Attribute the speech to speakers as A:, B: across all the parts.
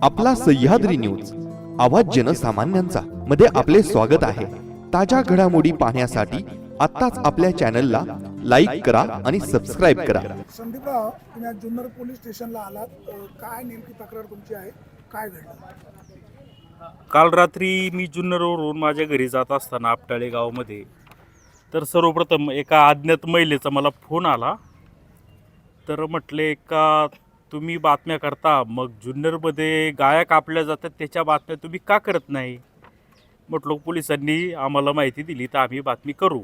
A: आपला सह्याद्री न्यूज आवाज जनसामान्यांचा मध्ये आपले स्वागत आहे। ताज्या घडामोडी पाहण्यासाठी आत्ताच आपल्या चॅनलला लाईक करा आणि सबस्क्राइब करा।
B: संदीपराव, तुम्ही आज जुन्नर पोलीस स्टेशनला आलात, काय नेमकी तक्रार तुमची आहे, काय घडलं?
C: काल रात्री मी जुन्नरवरून माझ्या घरी जात असताना आपटाळे गावामध्ये तर सर्वप्रथम एका अज्ञात महिलेचा मला फोन आला। तर म्हटले का तुम्ही बातम्या करता, मग जुन्नरमध्ये गाया कापल्या जातात त्याच्या बातम्या तुम्ही का करत नाही? म्हटलं पोलिसांनी आम्हाला माहिती दिली तर आम्ही बातमी करू।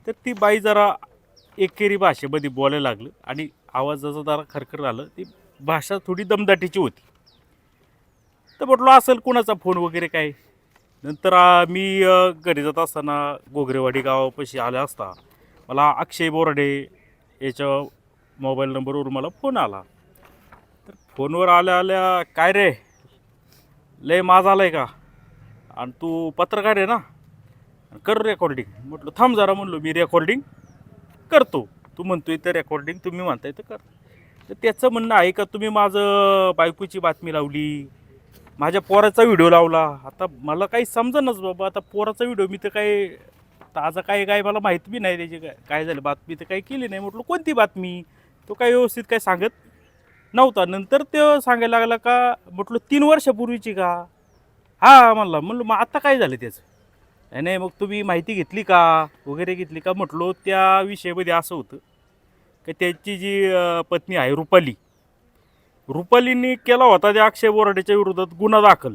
C: तर ती बाई जरा एकेरी भाषेमध्ये बोलायला लागलं आणि आवाजाचं जरा खरखर झालं, ती भाषा थोडी दमदाटीची होती। तर म्हटलं असेल कोणाचा फोन वगैरे काय। नंतर मी घरी जात असताना गोगरेवाडी गावापाशी आले असता मला अक्षय बोराडे याच्या मोबाईल नंबरवर मला फोन आला। तर फोनवर आल्या आल्या, काय रे लय माज आलाय का, आणि तू पत्रकार आहे ना, कर रेकॉर्डिंग। म्हटलं थांब जरा, म्हणलो मी रेकॉर्डिंग करतो, तू म्हणतोय तर रेकॉर्डिंग तुम्ही म्हणताय तर कर। तर त्याचं म्हणणं आहे का तुम्ही माझं बायकोची बातमी लावली, माझ्या पोराचा व्हिडिओ लावला। आता मला काही समजेनाच बाबा, आता पोराचा व्हिडिओ मी तर काय ताजा काय मला माहीत बी नाही त्याची काय झालं, बातमी तर काही केली नाही। म्हटलं कोणती बातमी, तो काय व्यवस्थित काय सांगत नव्हता। नंतर ते सांगायला लागला का, म्हटलं 3 वर्षापूर्वीची का? हा म्हणलं मग आता काय झालं त्याचं? नाही मग तुम्ही माहिती घेतली का वगैरे घेतली का? म्हटलो त्या विषयामध्ये असं होतं की त्याची जी पत्नी आहे रुपालींनी केला होता त्या अक्षय बोराडेच्या विरोधात गुन्हा दाखल,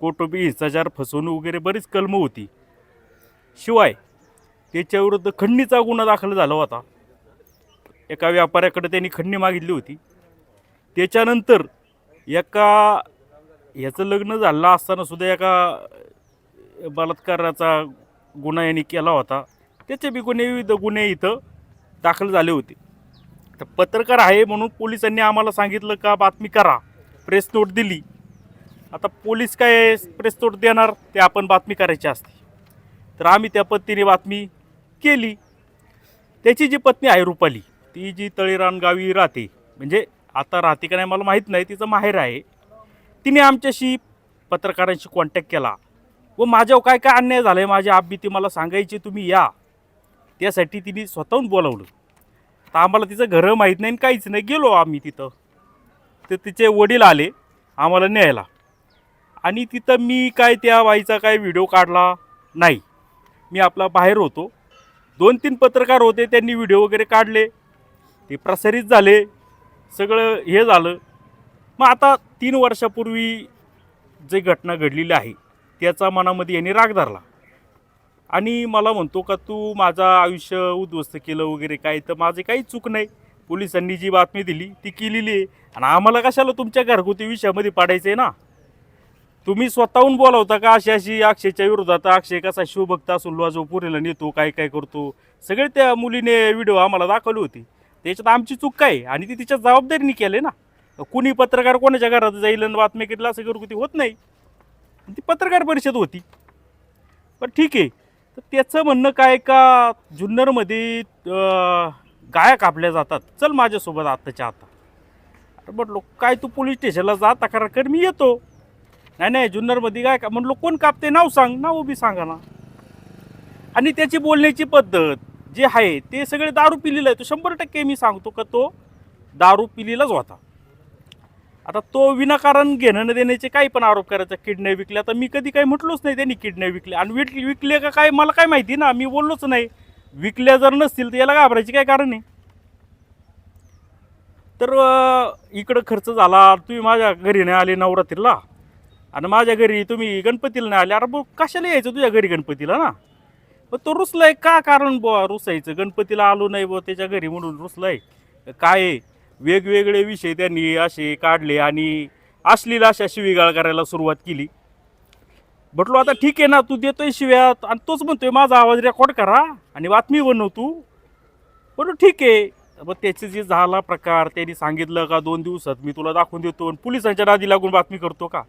C: कौटुंबिक हिंसाचार, फसवणूक वगैरे बरीच कलमं होती। शिवाय त्याच्याविरुद्ध खंडणीचा गुन्हा दाखल झाला होता। एका व्यापाऱ्याकडे त्यांनी खंडणी मागितली होती। त्याच्यानंतर याचं लग्न झालं असताना सुद्धा एका बलात्काराचा गुन्हा यांनी केला होता। त्याचे बी विविध गुन्हे इथं दाखल झाले होते। तर पत्रकार आहे म्हणून पोलिसांनी आम्हाला सांगितलं का बातमी करा, प्रेस नोट दिली। आता पोलीस काय प्रेस नोट देणार, ते आपण बातमी करायची असते। तर आम्ही त्या पद्धतीने बातमी केली। त्याची जी पत्नी आहे रुपाली, ती जी तळेरान गावी राहते, म्हणजे आता राहते का नाही मला माहीत नाही, तिचं माहेर आहे। तिने आमच्याशी पत्रकारांशी कॉन्टॅक्ट केला व माझ्यावर काय काय अन्याय झाला आहे, माझी आपबीती मला सांगायची, तुम्ही या। त्यासाठी तिने स्वतःहून बोलावलं। तर आम्हाला तिचं घरं माहीत नाही, काहीच नाही। गेलो आम्ही तिथं, तर तिचे वडील आले आम्हाला न्यायला, आणि तिथं मी काय त्या बाईचा काय व्हिडिओ काढला नाही। मी आपला बाहेर होतो, 2-3 पत्रकार होते, त्यांनी व्हिडिओ वगैरे काढले, ते प्रसारित झाले, सगळं हे झालं। मग आता 3 वर्षापूर्वी जे घटना घडलेली आहे त्याचा मनामध्ये यांनी राग धरला आणि मला म्हणतो का तू माझं आयुष्य उद्ध्वस्त केलं वगैरे काय। तर माझे काही चूक नाही, पोलिसांनी जी बातमी दिली ती केलेली आहे, आणि आम्हाला कशाला तुमच्या घरगुती विषयामध्ये पाडायचं आहे ना। तुम्ही स्वतःहून बोलावता का अशी अक्षयच्या विरोधात, अक्षय कसा शिवभक्त असून जो पुरीला नेतो, काय काय करतो, सगळे त्या मुलीने व्हिडिओ आम्हाला दाखवले होते। त्याच्यात आमची चूक काय? आणि ती तिच्या जबाबदारीने केले ना। कुणी पत्रकार कोणाच्या घरात जाईल आणि बातमी केली असं घरगुती होत नाही, ती पत्रकार परिषद होती। पण ठीक आहे। तर त्याचं म्हणणं काय का जुन्नरमध्ये गाया कापल्या जातात, चल माझ्यासोबत आत्ताच्या आता। अरे म्हटलो काय तू पोलीस स्टेशनला जा, तक्रार कर, मी येतो। नाही जुन्नरमध्ये काय का? म्हटलो कोण कापते, नाव सांग, नाव बी सांगा ना। आणि त्याची बोलण्याची पद्धत जे आहे ते सगळे दारू पिलेला आहे, तो 100% मी सांगतो का तो दारू पिलेलाच होता। आता तो विनाकारण घेणं न देण्याचे काही पण आरोप करायचा, किडनी विकल्या। तर मी कधी काही म्हटलोच नाही त्यांनी किडनी विकल्या, आणि विकले का काय मला काय माहिती ना, मी बोललोच नाही। विकल्या जर नसतील तर याला घाबरायची काय कारण आहे? तर इकडं खर्च झाला, तुम्ही माझ्या घरी नाही आले नवरात्रीला, आणि माझ्या घरी तुम्ही गणपतीला नाही आले। अरे बघ कशाला यायचं तुझ्या घरी गणपतीला ना? मग तो रुसलाय का? कारण बुवा रुसायचं, गणपतीला आलो नाही बुवा त्याच्या घरी म्हणून रुसलाय काय? वेगवेगळे विषय त्यांनी असे काढले आणि अश्लील अशा शिवीगाळ करायला सुरुवात केली। म्हटलो आता ठीक आहे ना, तू देतोय शिव्यात आणि तोच म्हणतोय माझा आवाज रेकॉर्ड करा आणि बातमी बनव तू। बरं ठीक आहे। मग त्याचे जे झाला प्रकार, त्यांनी सांगितलं का 2 दिवसात मी तुला दाखवून देतो, आणि पोलिसांच्या नादी लागून बातमी करतो का?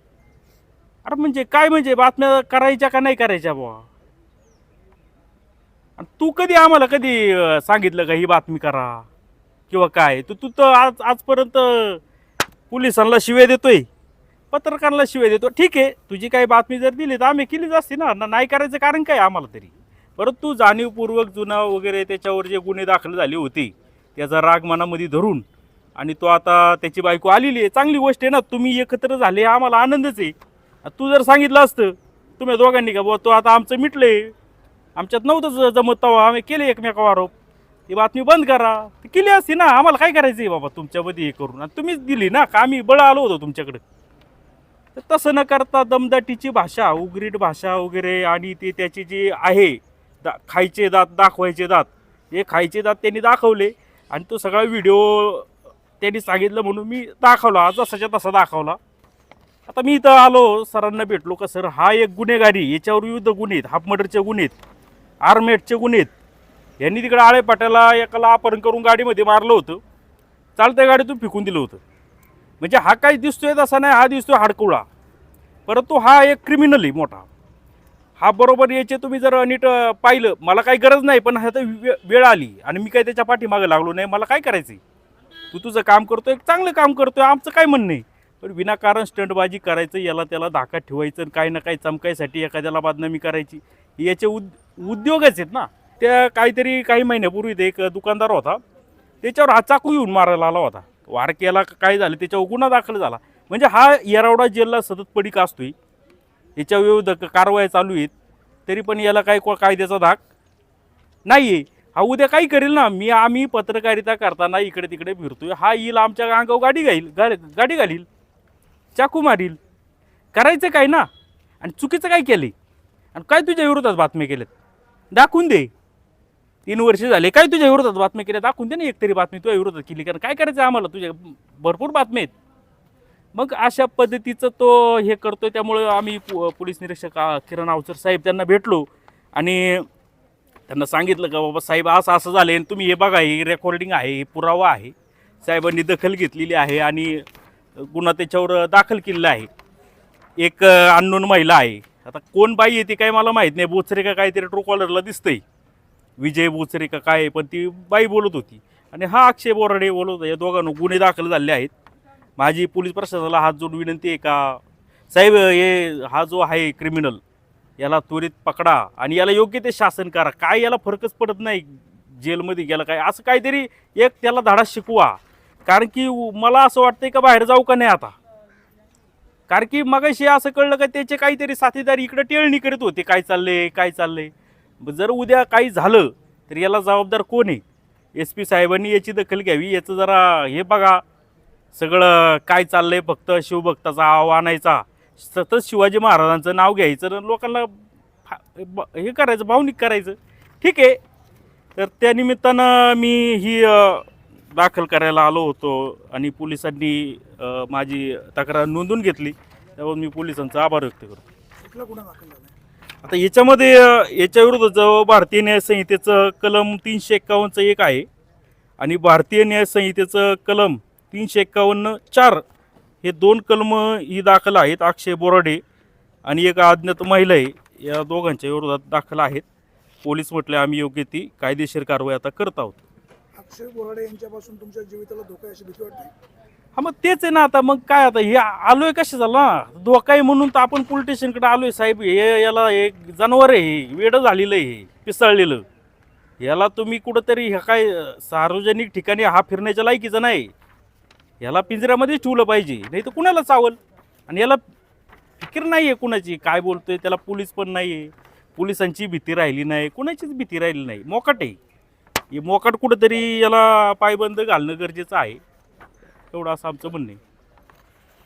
C: अरे म्हणजे काय, म्हणजे बातम्या करायच्या का नाही करायच्या बुवा? आणि तू कधी आम्हाला सांगितलं का ही बातमी करा किंवा काय? तू तर आजपर्यंत पोलिसांना शिव्या देतोय, पत्रकाराला शिवाय देतो. ठीक आहे, तुझी काही बातमी जर दिली तर आम्ही केलीच असती ना, नाही करायचं कारण काय आम्हाला तरी. परंतु जाणीवपूर्वक जुना वगैरे त्याच्यावर जे गुन्हे दाखल झाले होते त्याचा राग मनामध्ये धरून आणि तो आता त्याची बायको आलेली आहे, चांगली गोष्ट आहे ना. तुम्ही एकत्र झाले आम्हाला आनंदच आहे. तू जर सांगितलं असतं तुम्ही दोघांनी का बुवा तो आता आमचं मिटले, आमच्यात नव्हतं जमत तेव्हा आम्ही केले एकमेकावर आरोप, ती बातमी बंद करा, ती केली असती ना. आम्हाला काय करायचं आहे बाबा तुमच्यामध्ये हे करून, आणि तुम्हीच दिली ना का आम्ही बळ आलो होतो तुमच्याकडे. तर तसं न करता दमदाटीची भाषा, उग्रीट भाषा वगैरे, आणि ते त्याची जी आहे खायचे दात दाखवायचे दात, हे खायचे दात त्यांनी दाखवले आणि तो सगळा व्हिडिओ त्यांनी सांगितलं म्हणून मी दाखवला, जसाच्या तसा दाखवला. आता मी इथं आलो, सरांना भेटलो का सर हा एक गुन्हेगारी, याच्यावर विविध गुन्हे आहेत, हाफ मर्डरचे गुन्हे आहेत, आर्मेटचे गुन्हे आहेत. यांनी तिकडे आळेपाट्याला एकाला अपहरण करून गाडीमध्ये मारलं होतं, चालत्या गाडीतून फेकून दिलं होतं. म्हणजे हा काही दिसतोय तसा नाही, हा दिसतोय हाडकुळा, परंतु हा एक क्रिमिनल आहे मोठा. हा बरोबर याचे तुम्ही जर नीट पाहिलं, मला काही गरज नाही, पण आता वेळ आली आणि मी काही त्याच्या पाठीमागे लागलो नाही. मला काय करायचं आहे, तू तुझं काम करतोय, चांगलं काम करतोय, आमचं काय म्हणणं आहे. पण विनाकारण स्टंटबाजी करायचं, याला त्याला धाकात ठेवायचं, काही ना काही चमकायसाठी एखाद्याला बदनामी करायची, याचे उद्योगच आहेत ना. त्या काही महिन्यापूर्वी ते एक दुकानदार होता, त्याच्यावर हा चाकू येऊन मारायला आला होता. वार केला काय झालं, त्याच्यावर गुन्हा दाखल झाला. म्हणजे हा येरवडा जेलला सतत पडीक असतोय, याच्या विविध कारवाया चालू आहेत, तरी पण याला काही कायद्याचा धाक नाही आहे. हा उद्या काही करेल ना. आम्ही पत्रकारिता करताना इकडे तिकडे फिरतोय, हा येईल आमच्या अंगावर गाडी घालील, चाकू मारील. करायचं काय ना, आणि चुकीचं काय केले, आणि काय तुझ्या विरोधात बातम्या केल्यात दाखवून दे. 3 वर्ष झाले, काय तुझ्या विरोधात बातम्या केल्या दाखवून दे ना, एकतरी बातमी तुझ्या विरोधात केली. कारण काय करायचं आम्हाला, तुझ्या भरपूर बातम्या आहेत. मग अशा पद्धतीचं तो हे करतोय. त्यामुळं आम्ही पोलीस निरीक्षक किरण अवचर साहेब त्यांना भेटलो आणि त्यांना सांगितलं का बाबा साहेब असं असं झालं आहे, तुम्ही हे बघा, हे रेकॉर्डिंग आहे, हे पुरावा आहे. साहेबांनी दखल घेतलेली आहे आणि गुन्हा त्याच्यावर दाखल केलेला आहे. एक अननोन महिला आहे, आता कोण बाई आहे ती काय मला माहीत नाही, बोचरे का काहीतरी ट्रूकॉलरला दिसतंय, विजय बोचरे का काय, पण ती बाई बोलत होती आणि हा अक्षय बोराडे बोलत होता. या दोघांना गुन्हे दाखल झाले आहेत. माझी पोलीस प्रशासनाला हात जोडून विनंती आहे का साहेब, हा जो आहे क्रिमिनल, याला त्वरित पकडा आणि याला योग्य ते शासन करा. काय याला फरकच पडत नाही जेलमध्ये गेला काय, असं काहीतरी एक त्याला धडा शिकवा. कारण की मला असं वाटतंय का बाहेर जाऊ का नाही आता, कारण की मगाशी असं कळलं का त्याचे काहीतरी साथीदार इकडे टेळणी करत होते, काय चाललंय. जर उद्या काही झालं तर याला जबाबदार कोण आहे. SP साहेबांनी याची दखल घ्यावी, याचं जरा हे बघा सगळं काय चाललंय. फक्त शिवभक्ताचा आव आणायचा, सतत शिवाजी महाराजांचं नाव घ्यायचं, लोकांना हे करायचं, भावनिक करायचं. ठीक आहे, तर त्या निमित्तानं मी ही दाखल करायला आलो होतो आणि पोलिसांनी माझी तक्रार नोंदवून घेतली. त्यावर मी पोलिसांचा आभार व्यक्त करतो.
B: कुठला गुन्हा दाखल झाला?
C: आता याच्यामध्ये याच्याविरुद्ध जो भारतीय न्याय संहितेचं कलम 351चं एक आहे आणि भारतीय न्याय संहितेचं कलम 351(4) हे 2 कलम ही दाखल आहेत. अक्षय बोराडे आणि एक अज्ञात महिला आहे, या दोघांच्या विरोधात दाखल आहेत. पोलीस म्हटले आम्ही योग्य ती कायदेशीर कारवाई आता करत आहोत.
B: अक्षय बोराडे यांच्यापासून तुमच्या जीविताला धोका आहे अशी भीती वाटते?
C: हा मग तेच आहे ना. आता मग काय, आता हे आलोय कशा झाला ना, धोका आहे म्हणून तर आपण पोलीस स्टेशनकडे आलोय. साहेब याला एक जनावर आहे, वेडं झालेलं आहे, पिसळलेलं. याला तुम्ही कुठंतरी ह्या काय सार्वजनिक ठिकाणी हा फिरण्याच्या लायकीचं नाही. याला पिंजऱ्यामध्येच ठेवलं पाहिजे, नाही तर कुणाला चावल. आणि याला फिकीर नाही आहे कुणाची, काय बोलतोय त्याला पोलीस पण नाही आहे, पोलिसांची भीती राहिली नाही, कुणाचीच भीती राहिली नाही. मोकाट आहे हे, मोकाट कुठंतरी याला पायबंद घालणं गरजेचं आहे, एवढं असं आमचं म्हणणं आहे.